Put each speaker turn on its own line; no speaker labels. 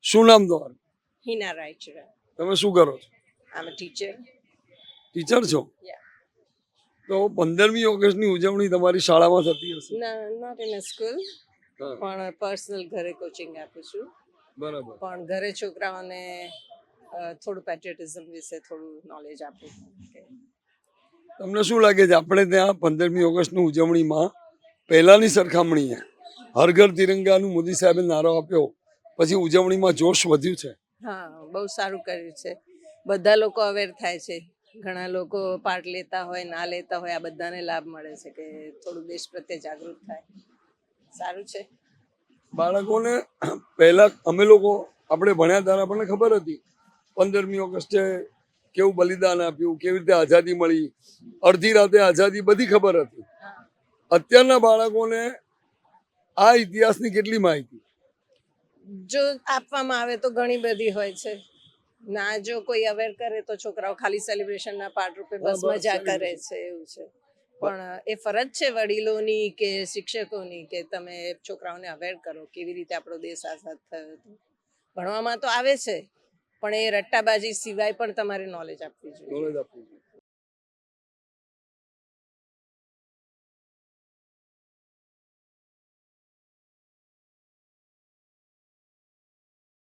શું નામ તમારું?
Hina Raichura.
તમે શું કરો છો?
I'm a teacher.
ટીચર છો?
Yeah.
તો 15મી ઓગસ્ટની ઉજવણી તમારી શાળામાં થતી હશે?
No, not in a school.
હા,
પણ પર્સનલ ઘરે કોચિંગ આપું છું.
બરાબર.
પણ ઘરે છોકરાઓને થોડું પેટ્રિયોટિઝમ વિશે થોડું નોલેજ આપું.
તમને શું લાગે છે આપણે ત્યાં 15મી ઓગસ્ટની ઉજવણીમાં પહેલાની સરખામણીએ હર ઘર તિરંગાનું મોદી સાહેબે નારો આપ્યો પછી ઉજવણીમાં જોશ વધ્યું છે?
હા, બહુ સારું કર્યું છે. બધા લોકો અવેર થાય છે. ઘણા લોકો પાર્ટ લેતા હોય ના લેતા હોય, આ બધાને લાભ મળે છે કે થોડું દેશ પ્રત્યે જાગૃત થાય. સારું છે.
બાળકોને પહેલા અમે લોકો આપણે ભણ્યા ત્યારે આપણને ખબર હતી 15મી ઓગસ્ટે કેવું બલિદાન આપ્યું, કેવી રીતે આઝાદી મળી, અડધી રાતે આઝાદી, બધી ખબર હતી. અત્યારના બાળકોને આ ઇતિહાસની કેટલી માહિતી?
જો આપવામાં આવે તો ઘણી બધી હોય છે. ના જો કોઈ અવેર કરે તો છોકરાઓ ખાલી સેલિબ્રેશનના પાર્ટ રૂપે બસ
બસ,
મજા કરે
celebration.
છે, એવું છે. પણ એ ફરજ છે વડીલોની કે શિક્ષકોની કે તમે છોકરાઓને અવેર કરો કેવી રીતે આપણો દેશ આઝાદ થયો હતો. ભણવામાં તો આવે છે પણ એ રટ્ટાબાજી સિવાય પણ તમારે નોલેજ આપવી જોઈએ.
નોલેજ આપવું જોઈએ.